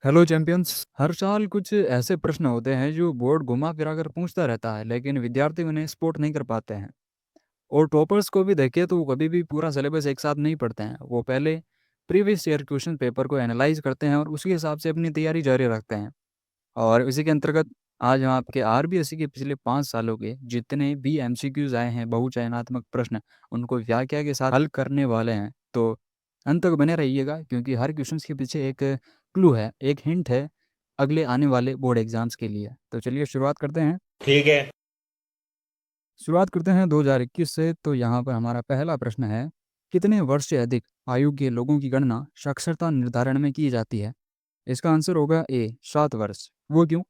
Hello champions. हर साल कुछ ऐसे प्रश्न होते हैं जो बोर्ड घुमा फिरा कर पूछता रहता है, लेकिन विद्यार्थी उन्हें स्पोर्ट नहीं कर पाते हैं। और टॉपर्स को भी देखे तो वो कभी भी पूरा सिलेबस एक साथ नहीं पढ़ते हैं। वो पहले प्रीवियस ईयर क्वेश्चन पेपर को एनालाइज करते हैं और उसके हिसाब से अपनी तैयारी जारी रखते हैं। और इसी के अंतर्गत आज हम आपके आरबीएससी के पिछले 5 सालों के जितने भी एमसीक्यूज आए हैं, बहुचयनात्मक प्रश्न, उनको व्याख्या के साथ हल करने वाले हैं। तो अंत तक बने रहिएगा, क्योंकि हर क्वेश्चन के पीछे एक क्लू है, एक हिंट है अगले आने वाले बोर्ड एग्जाम्स के लिए। तो चलिए शुरुआत करते हैं। ठीक है। 2021 से। तो यहाँ पर हमारा पहला प्रश्न है, कितने वर्ष से अधिक आयु के लोगों की गणना साक्षरता निर्धारण में की जाती है? इसका आंसर होगा ए, 7 वर्ष। वो क्यों?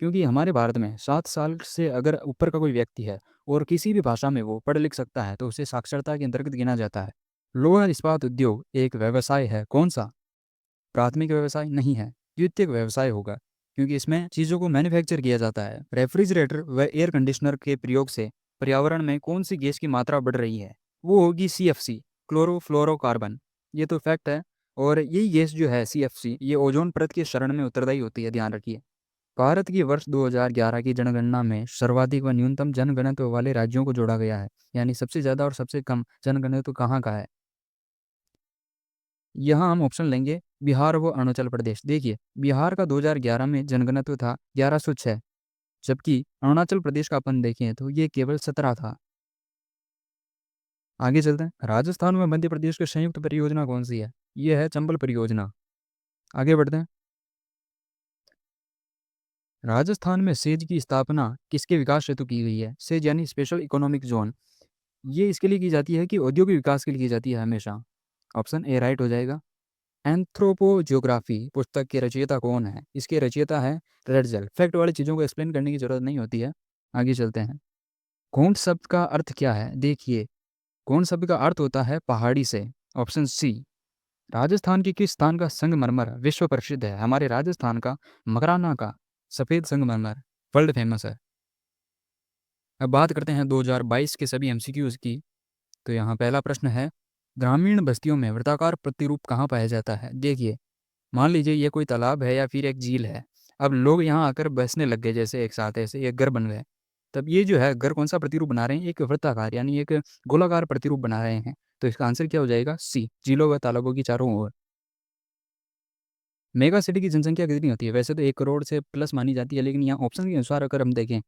क्योंकि हमारे भारत में 7 साल से अगर ऊपर का कोई व्यक्ति है और किसी भी भाषा में वो पढ़ लिख सकता है तो उसे साक्षरता के अंतर्गत गिना जाता है। लोहा इस्पात उद्योग एक व्यवसाय है, कौन सा? प्राथमिक व्यवसाय नहीं है, द्वितीयक व्यवसाय होगा, क्योंकि इसमें चीज़ों को मैन्युफैक्चर किया जाता है। रेफ्रिजरेटर व एयर कंडीशनर के प्रयोग से पर्यावरण में कौन सी गैस की मात्रा बढ़ रही है? वो होगी CFC, क्लोरोफ्लोरोकार्बन। ये तो फैक्ट है। और यही गैस जो है CFC, ये ओजोन परत के शरण में उत्तरदायी होती है, ध्यान रखिए। भारत की वर्ष 2011 की जनगणना में सर्वाधिक व न्यूनतम जनघनत्व वाले राज्यों को जोड़ा गया है, यानी सबसे ज़्यादा और सबसे कम जनघनत्व कहाँ का है? यहाँ हम ऑप्शन लेंगे बिहार व अरुणाचल प्रदेश। देखिए, बिहार का 2011 में जनघनत्व था 1106, जबकि अरुणाचल प्रदेश का अपन देखें तो ये केवल 17 था। आगे चलते हैं। राजस्थान व मध्य प्रदेश की संयुक्त परियोजना कौन सी है? ये है चंबल परियोजना। आगे बढ़ते हैं। राजस्थान में सेज की स्थापना किसके विकास हेतु की गई है? सेज यानी स्पेशल इकोनॉमिक जोन। ये इसके लिए की जाती है कि औद्योगिक विकास के लिए की जाती है हमेशा। ऑप्शन ए राइट हो जाएगा। एंथ्रोपोजियोग्राफी पुस्तक के रचयिता कौन है? इसके रचयिता है रेडजल। फैक्ट वाली चीज़ों को एक्सप्लेन करने की जरूरत नहीं होती है। आगे चलते हैं। गोंड शब्द का अर्थ क्या है? देखिए, गोंड शब्द का अर्थ होता है पहाड़ी से। Option C. राजस्थान की किस स्थान का संगमरमर विश्व प्रसिद्ध है? हमारे राजस्थान का मकराना का सफ़ेद संगमरमर वर्ल्ड फेमस है। अब बात करते हैं 2022 के सभी एमसीक्यूज की। तो यहाँ पहला प्रश्न है, ग्रामीण बस्तियों में वृत्ताकार प्रतिरूप कहाँ पाया जाता है? देखिए, मान लीजिए ये कोई तालाब है या फिर एक झील है। अब लोग यहाँ आकर बसने लग गए, जैसे एक साथ ऐसे एक घर बन गए। तब ये जो है घर कौन सा प्रतिरूप बना रहे हैं? एक वृत्ताकार यानी एक गोलाकार प्रतिरूप बना रहे हैं। तो इसका आंसर क्या हो जाएगा? सी, झीलों व तालाबों की चारों ओर। मेगा सिटी की जनसंख्या कितनी होती है? वैसे तो 1 करोड़ से प्लस मानी जाती है, लेकिन यहाँ ऑप्शन के अनुसार अगर हम देखें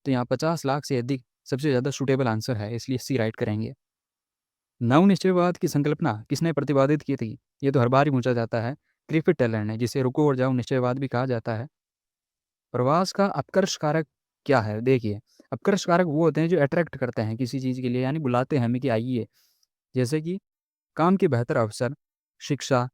तो यहाँ 50 लाख से अधिक सबसे ज़्यादा सूटेबल आंसर है, इसलिए सी राइट करेंगे। नवनिश्चयवाद की संकल्पना किसने प्रतिपादित की थी? ये तो हर बार ही पूछा जाता है। क्रिफिट टेलर ने, जिसे रुको और जाओ निश्चयवाद भी कहा जाता है। प्रवास का अपकर्ष कारक क्या है? देखिए, अपकर्ष कारक वो होते हैं जो अट्रैक्ट करते हैं किसी चीज़ के लिए, यानी बुलाते हैं हमें कि आइए। जैसे कि काम के बेहतर अवसर, शिक्षा,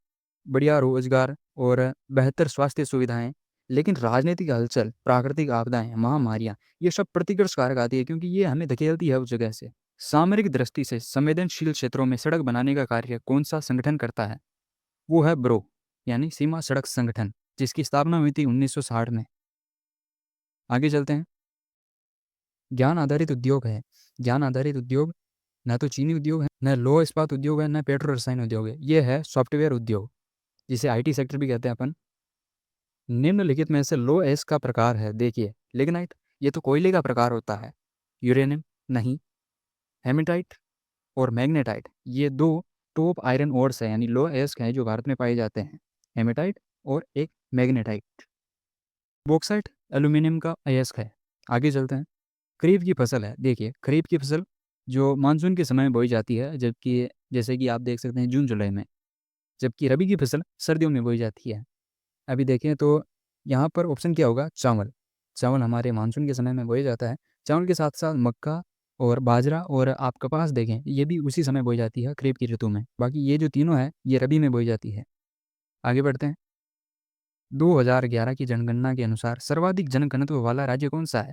बढ़िया रोजगार और बेहतर स्वास्थ्य सुविधाएं। लेकिन राजनीतिक हलचल, प्राकृतिक आपदाएं, महामारियां, ये सब प्रतिकर्ष कारक आती है, क्योंकि ये हमें धकेलती है उस जगह से। सामरिक दृष्टि से संवेदनशील क्षेत्रों में सड़क बनाने का कार्य कौन सा संगठन करता है? वो है ब्रो, यानी सीमा सड़क संगठन, जिसकी स्थापना हुई थी 1960 में। आगे चलते हैं। ज्ञान आधारित उद्योग है। ज्ञान आधारित उद्योग न तो चीनी उद्योग है, न लोह इस्पात उद्योग है, न पेट्रो रसायन उद्योग है। ये है सॉफ्टवेयर उद्योग, जिसे IT सेक्टर भी कहते हैं अपन। निम्नलिखित में से लो एस का प्रकार है। देखिए, लिग्नाइट, ये तो कोयले का प्रकार होता है। यूरेनियम नहीं। हेमेटाइट और मैग्नेटाइट, ये दो टॉप आयरन ओर्स है, यानी लो एस हैं जो भारत में पाए जाते हैं। हेमेटाइट और एक मैग्नेटाइट। बॉक्साइट एल्यूमिनियम का अयस्क है। आगे चलते हैं। खरीफ की फसल है। देखिए, खरीफ की फसल जो मानसून के समय में बोई जाती है, जबकि जैसे कि आप देख सकते हैं जून जुलाई में। जबकि रबी की फसल सर्दियों में बोई जाती है। अभी देखें तो यहाँ पर ऑप्शन क्या होगा? चावल। चावल हमारे मानसून के समय में बोया जाता है। चावल के साथ साथ मक्का और बाजरा और आप कपास देखें, ये भी उसी समय बोई जाती है, खरीफ की ऋतु में। बाकी ये जो तीनों है ये रबी में बोई जाती है। आगे बढ़ते हैं। 2011 की जनगणना के अनुसार सर्वाधिक जनघनत्व वाला राज्य कौन सा है?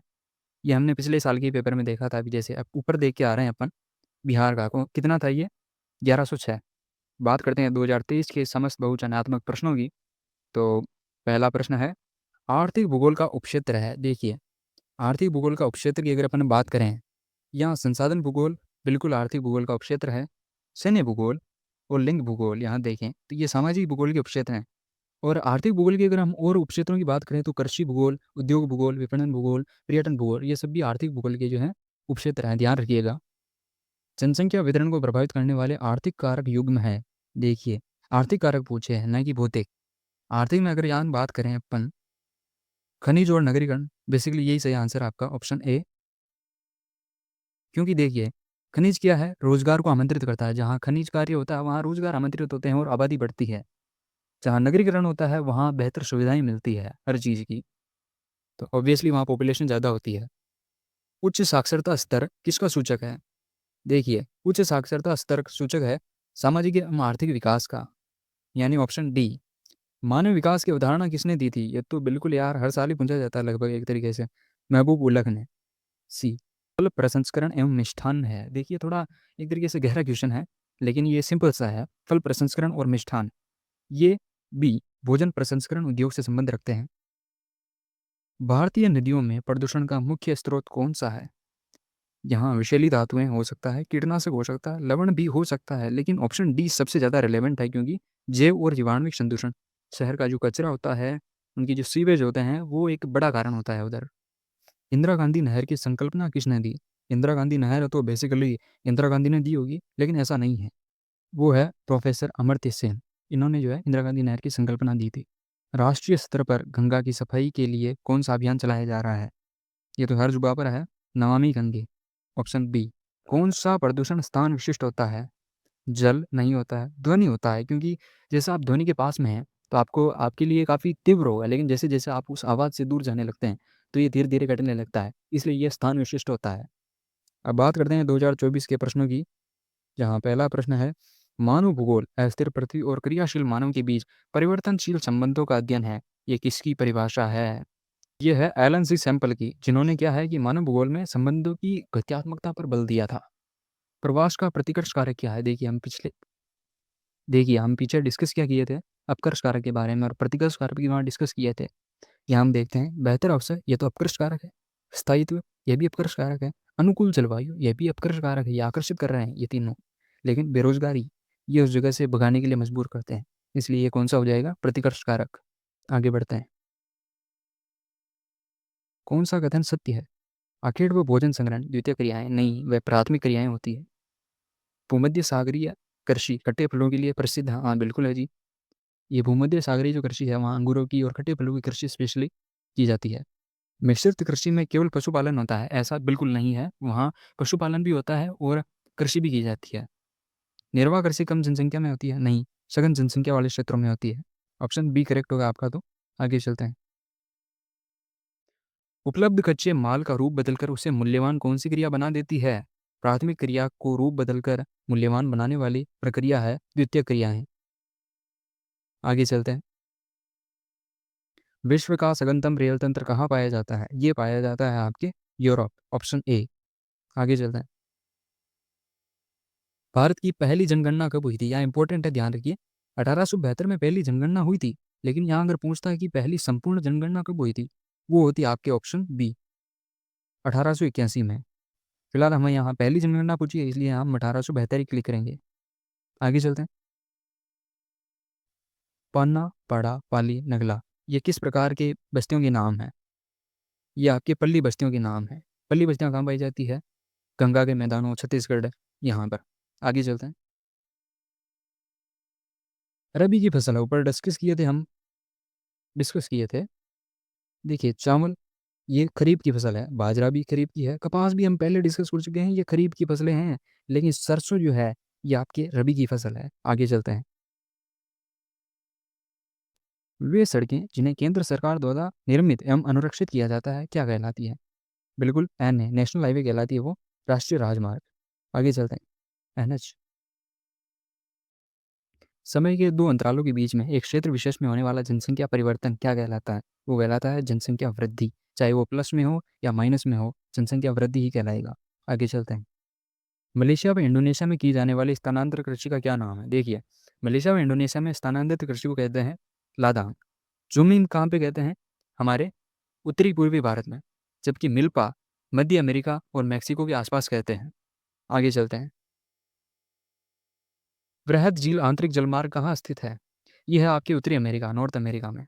ये हमने पिछले साल के पेपर में देखा था। अभी जैसे अब ऊपर देख के आ रहे हैं अपन, बिहार का कितना था ये? 1106। बात करते हैं 2023 के समस्त बहुचयनात्मक प्रश्नों की। तो पहला प्रश्न है, आर्थिक भूगोल का उपक्षेत्र है। देखिए, आर्थिक भूगोल का उपक्षेत्र की अगर अपन बात करें, यहाँ संसाधन भूगोल बिल्कुल आर्थिक भूगोल का उपक्षेत्र है। सैन्य भूगोल और लिंग भूगोल यहाँ देखें तो ये सामाजिक भूगोल के उपक्षेत्र हैं। और आर्थिक भूगोल की अगर हम और उपक्षेत्रों की बात करें तो कृषि भूगोल, उद्योग भूगोल, विपणन भूगोल, पर्यटन भूगोल, ये सब भी आर्थिक भूगोल के जो हैं उपक्षेत्र हैं, ध्यान रखिएगा। जनसंख्या वितरण को प्रभावित करने वाले आर्थिक कारक युग्म है। देखिए, आर्थिक कारक पूछे हैं, ना कि भौतिक। आर्थिक में अगर यहाँ बात करें अपन, खनिज और नगरीकरण, बेसिकली यही सही आंसर आपका ऑप्शन ए। क्योंकि देखिए, खनिज क्या है, रोजगार को आमंत्रित करता है। जहाँ खनिज कार्य होता है वहाँ रोजगार आमंत्रित होते हैं और आबादी बढ़ती है। जहाँ नगरीकरण होता है वहाँ बेहतर सुविधाएं मिलती है हर चीज़ की, तो ऑब्वियसली वहाँ पॉपुलेशन ज़्यादा होती है। उच्च साक्षरता स्तर किसका सूचक है? देखिए, उच्च साक्षरता स्तर सूचक है सामाजिक एवं आर्थिक विकास का, यानी ऑप्शन डी। मानव विकास की अवधारणा किसने दी थी? ये तो बिल्कुल यार हर साल ही पूछा जाता है लगभग एक तरीके से, महबूब उलक ने। सी, फल प्रसंस्करण एवं मिष्ठान है। देखिए, थोड़ा एक तरीके से गहरा क्वेश्चन है, लेकिन ये सिंपल सा है। फल प्रसंस्करण और मिष्ठान, ये बी, भोजन प्रसंस्करण उद्योग से संबंध रखते हैं। भारतीय नदियों में प्रदूषण का मुख्य स्रोत कौन सा है? यहाँ विषैली धातुएं हो सकता है, कीटनाशक हो सकता है, लवण भी हो सकता है, लेकिन ऑप्शन डी सबसे ज़्यादा रिलेवेंट है, क्योंकि जैव और जीवाणुविक संदूषण, शहर का जो कचरा होता है, उनकी जो सीवेज होते हैं, वो एक बड़ा कारण होता है उधर। इंदिरा गांधी नहर की संकल्पना किसने दी? इंदिरा गांधी नहर तो बेसिकली इंदिरा गांधी ने दी होगी, लेकिन ऐसा नहीं है। वो है प्रोफेसर अमर्त्य सेन। इन्होंने जो है इंदिरा गांधी नहर की संकल्पना दी थी। राष्ट्रीय स्तर पर गंगा की सफाई के लिए कौन सा अभियान चलाया जा रहा है? ये तो हर जुबां पर है, नमामि गंगे। Option B. कौन सा प्रदूषण स्थान विशिष्ट होता है? जल नहीं होता है, ध्वनि होता है, क्योंकि जैसे आप ध्वनि के पास में हैं तो आपको आपके लिए काफ़ी तीव्र होगा, लेकिन जैसे जैसे आप उस आवाज़ से दूर जाने लगते हैं तो ये धीरे धीरे घटने लगता है, इसलिए ये स्थान विशिष्ट होता है। अब बात करते हैं 2024 के प्रश्नों की, जहाँ पहला प्रश्न है, मानव भूगोल अस्थिर पृथ्वी और क्रियाशील मानव के बीच परिवर्तनशील संबंधों का अध्ययन है। ये किसकी परिभाषा है? ये है एलन सी सैंपल की, जिन्होंने क्या है कि मानव भूगोल में संबंधों की गत्यात्मकता पर बल दिया था। प्रवास का प्रतिकर्ष कारक क्या है? देखिए हम पीछे डिस्कस क्या किए थे, अपकर्ष कारक के बारे में और प्रतिकर्ष कारक के बारे में डिस्कस किए थे। यहाँ हम देखते हैं, बेहतर अवसर, ये तो अपकर्ष कारक है। स्थायित्व, ये भी अपकर्ष कारक है। अनुकूल जलवायु, ये भी अपकर्ष कारक है, ये आकर्षित कर रहे हैं ये तीनों। लेकिन बेरोजगारी, ये उस जगह से भगाने के लिए मजबूर करते हैं, इसलिए ये कौन सा हो जाएगा? प्रतिकर्ष कारक। आगे बढ़ते हैं। कौन सा कथन सत्य है? आखिर वो भोजन संग्रहण द्वितीय क्रियाएं नहीं, वह प्राथमिक क्रियाएं होती है। भूमध्य सागरीय कृषि खट्टे फलों के लिए प्रसिद्ध है। हाँ बिल्कुल है जी। ये भूमध्य सागरीय जो कृषि है वहाँ अंगूरों की और खट्टे फलों की कृषि स्पेशली की जाती है। मिश्रित कृषि में केवल पशुपालन होता है, ऐसा बिल्कुल नहीं है। वहाँ पशुपालन भी होता है और कृषि भी की जाती है। निर्वाह कृषि कम जनसंख्या में होती है? नहीं, सघन जनसंख्या वाले क्षेत्रों में होती है। ऑप्शन बी करेक्ट होगा आपका। तो आगे चलते हैं। उपलब्ध कच्चे माल का रूप बदलकर उसे मूल्यवान कौन सी क्रिया बना देती है? प्राथमिक क्रिया को रूप बदलकर मूल्यवान बनाने वाली प्रक्रिया है द्वितीय क्रिया है। आगे चलते हैं। विश्व का सघनतम रेल तंत्र कहाँ पाया जाता है? ये पाया जाता है आपके यूरोप। Option A. आगे चलते हैं। भारत की पहली जनगणना कब हुई थी? यहाँ इंपॉर्टेंट है, ध्यान रखिए। 1872 में पहली जनगणना हुई थी, लेकिन यहाँ अगर पूछता है कि पहली संपूर्ण जनगणना कब हुई थी, वो होती है आपके ऑप्शन बी, 1881 में। फिलहाल हमें यहाँ पहली जनगणना पूछी है, इसलिए हम 1872 ही क्लिक करेंगे। आगे चलते हैं। पन्ना, पड़ा, पाली, नगला, ये किस प्रकार के बस्तियों के नाम हैं? ये आपके पल्ली बस्तियों के नाम हैं। पल्ली बस्तियाँ कहाँ पाई जाती है? गंगा के मैदानों, छत्तीसगढ़, यहाँ पर। आगे चलते हैं। रबी की फसल ऊपर डिस्कस किए थे। देखिए, चावल ये खरीफ की फसल है, बाजरा भी खरीफ की है, कपास भी हम पहले डिस्कस कर चुके हैं, ये खरीफ की फसलें हैं। लेकिन सरसों जो है ये आपके रबी की फसल है। आगे चलते हैं। वे सड़कें जिन्हें केंद्र सरकार द्वारा निर्मित एवं अनुरक्षित किया जाता है क्या कहलाती है? बिल्कुल एन है, नेशनल हाईवे कहलाती है वो, राष्ट्रीय राजमार्ग। आगे चलते हैं। एनएच। समय के दो अंतरालों के बीच में एक क्षेत्र विशेष में होने वाला जनसंख्या परिवर्तन क्या कहलाता है? वो कहलाता है जनसंख्या वृद्धि। चाहे वो प्लस में हो या माइनस में हो, जनसंख्या वृद्धि ही कहलाएगा। आगे चलते हैं। मलेशिया व इंडोनेशिया में की जाने वाली स्थानांतर कृषि का क्या नाम है? देखिए, मलेशिया व इंडोनेशिया में स्थानांतरित कृषि को कहते हैं लादांग। जूमिंग कहाँ पे कहते हैं? हमारे उत्तरी पूर्वी भारत में। जबकि मिल्पा मध्य अमेरिका और मैक्सिको के आसपास कहते हैं। आगे चलते हैं। वृहद झील आंतरिक जलमार्ग कहाँ स्थित है? ये है आपके उत्तरी अमेरिका, नॉर्थ अमेरिका में।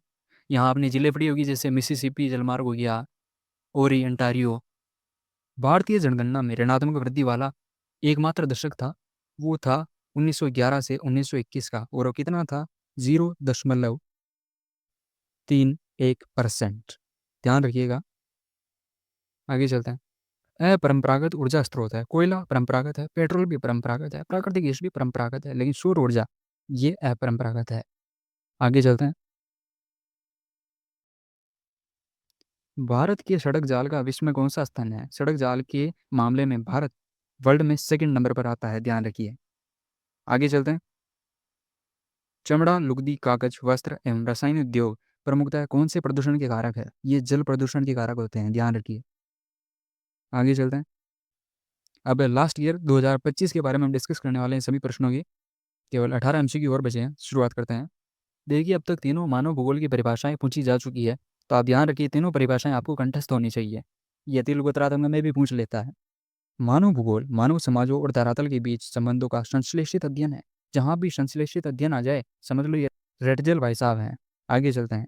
यहाँ आपने जिले पड़ी होगी, जैसे मिसिसिपी जलमार्ग हो गया, ओरी, अंटारियो। भारतीय जनगणना में ऋणात्मक वृद्धि वाला एकमात्र दशक था, वो था 1911 से 1921 का, और वो कितना था? 0.31%। ध्यान रखिएगा। आगे चलते हैं। अपरंपरागत ऊर्जा स्रोत है, कोयला परंपरागत है, पेट्रोल भी परंपरागत है, प्राकृतिक गैस भी परंपरागत है, लेकिन सौर ऊर्जा ये अपरंपरागत है। आगे चलते हैं। भारत के सड़क जाल का विश्व में कौन सा स्थान है? सड़क जाल के मामले में भारत वर्ल्ड में सेकंड नंबर पर आता है, ध्यान रखिए। आगे चलते हैं। चमड़ा, लुगदी, कागज, वस्त्र एवं रसायन उद्योग प्रमुखतः कौन से प्रदूषण के कारक है? ये जल प्रदूषण के कारक होते हैं, ध्यान रखिए। आगे चलते हैं। अब लास्ट ईयर 2025 के बारे में हम डिस्कस करने वाले हैं सभी प्रश्नों की। केवल 18 एमसीक्यू और बचे हैं। शुरुआत करते हैं। देखिए, अब तक तीनों मानव भूगोल की परिभाषाएं पूछी जा चुकी है, तो आप ध्यान रखिए तीनों परिभाषाएं आपको कंठस्थ होनी चाहिए। ये तिलगुतरातंग में भी पूछ लेता है। मानव भूगोल मानव समाजों और धरातल के बीच संबंधों का संश्लेषित अध्ययन है। जहां भी संश्लेषित अध्ययन आ जाए, समझ लो ये रेटजल भाई साहब हैं। आगे चलते हैं।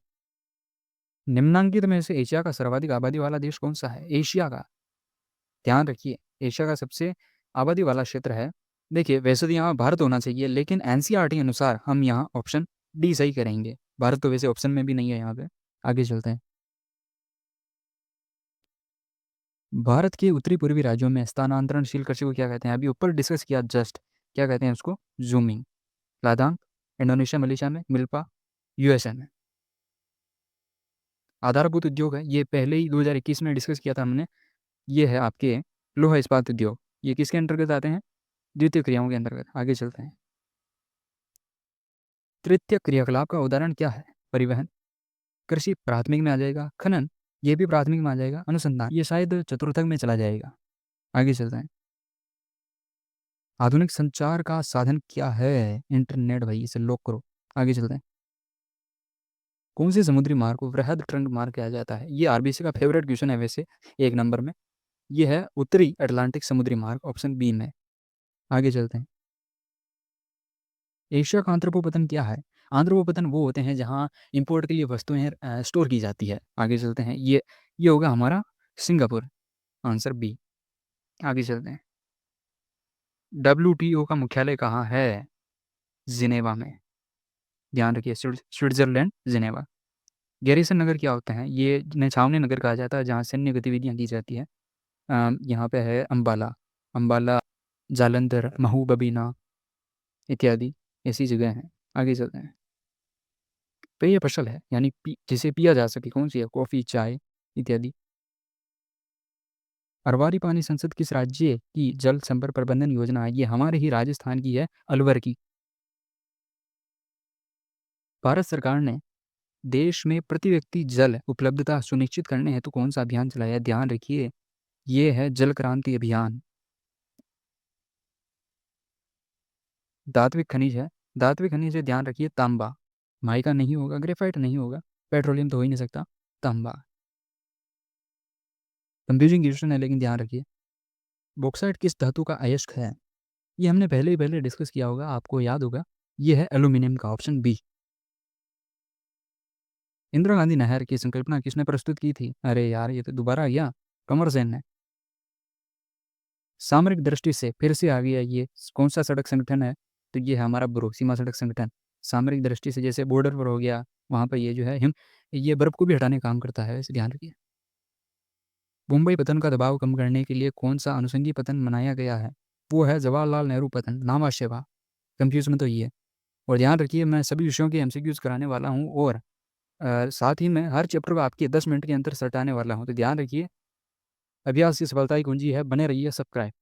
निम्नांकित में से एशिया का सर्वाधिक आबादी वाला देश कौन सा है? एशिया का, ध्यान रखिए, एशिया का सबसे आबादी वाला क्षेत्र है। देखिए, वैसे तो यहाँ भारत होना चाहिए, लेकिन एनसीईआरटी अनुसार हम यहाँ ऑप्शन डी सही करेंगे। भारत तो वैसे ऑप्शन में भी नहीं है यहाँ पे। आगे चलते हैं। भारत के उत्तरी पूर्वी राज्यों में स्थानांतरणशील कृषि को क्या कहते हैं? अभी ऊपर डिस्कस किया जस्ट। क्या कहते हैं उसको? जूमिंग। लद्दाख, इंडोनेशिया, मलेशिया में, मिल्पा, यूएसए में। आधारभूत उद्योग है, ये पहले ही 2021 में डिस्कस किया था हमने। ये है आपके लोहा इस्पात उद्योग। ये किसके अंतर्गत आते हैं? द्वितीय क्रियाओं के अंतर्गत। आगे चलते हैं। तृतीय क्रियाकलाप का उदाहरण क्या है? परिवहन। कृषि प्राथमिक में आ जाएगा। खनन, ये भी प्राथमिक में आ जाएगा। अनुसंधान, ये शायद चतुर्थक में चला जाएगा। आगे चलते हैं। आधुनिक संचार का साधन क्या है? इंटरनेट भाई, इसे लॉक करो। आगे चलते हैं। कौन से समुद्री मार्ग को वृहद ट्रंक मार्ग कहा जाता है? ये आरबीसी का फेवरेट क्वेश्चन है वैसे, एक नंबर में। ये है उत्तरी अटलांटिक समुद्री मार्ग, ऑप्शन बी में। आगे चलते हैं। एशिया का आंध्रोपोपतन क्या है? आंध्रोपोपतन वो होते हैं जहाँ इंपोर्ट के लिए वस्तुएं स्टोर की जाती है। आगे चलते हैं। ये होगा हमारा सिंगापुर, आंसर बी। आगे चलते हैं। WTO का मुख्यालय कहाँ है? जिनेवा में। ध्यान रखिए, स्विट्जरलैंड, जिनेवा। गैरिसन नगर क्या होते हैं? ये जिन्हें छावनी नगर कहा जाता है, जहाँ सैन्य गतिविधियाँ की जाती है। यहाँ पे है अम्बाला, अम्बाला, जालंधर, महबूबीना इत्यादि ऐसी जगह हैं। आगे चलते हैं। पेय फसल है, यानी जिसे पिया जा सके, कौन सी है? कॉफ़ी, चाय इत्यादि। अरवारी पानी संसद किस राज्य की जल संपर्क प्रबंधन योजना है? ये हमारे ही राजस्थान की है, अलवर की। भारत सरकार ने देश में प्रति व्यक्ति जल उपलब्धता सुनिश्चित करने हेतु कौन सा अभियान चलाया है? ध्यान रखिए, ये है जल क्रांति अभियान। धात्विक खनिज है, धात्विक खनिज है, ध्यान रखिए, तांबा। माइका नहीं होगा, ग्रेफाइट नहीं होगा, पेट्रोलियम तो हो ही नहीं सकता, तांबा। कंफ्यूजिंग क्वेश्चन है, लेकिन ध्यान रखिए। बॉक्साइट किस धातु का अयस्क है? ये हमने पहले डिस्कस किया होगा, आपको याद होगा। ये है एल्यूमिनियम का, ऑप्शन बी। इंदिरा गांधी नहर की संकल्पना किसने प्रस्तुत की थी? अरे यार, ये तो दोबारा आ गया, कमर सेन ने। सामरिक दृष्टि से फिर से आ गया, ये कौन सा सड़क संगठन है? तो ये है हमारा ब्रो, सीमा सड़क संगठन। सामरिक दृष्टि से जैसे बॉर्डर पर हो गया, वहाँ पर ये जो है ये बर्फ को भी हटाने का काम करता है, इसे ध्यान रखिए। मुंबई पतन का दबाव कम करने के लिए कौन सा अनुषंगी पतन बनाया गया है? वो है जवाहरलाल नेहरू पतन, नामाशेवा। कंफ्यूज में तो ये है। और ध्यान रखिए, मैं सभी विषयों के एमसीक्यूज कराने वाला हूँ, और साथ ही मैं हर चैप्टर को आपके 10 मिनट के अंदर सटाने वाला हूँ, तो ध्यान रखिए। अभ्यास की सफलता की कुंजी है, बने रहिए सब्सक्राइब।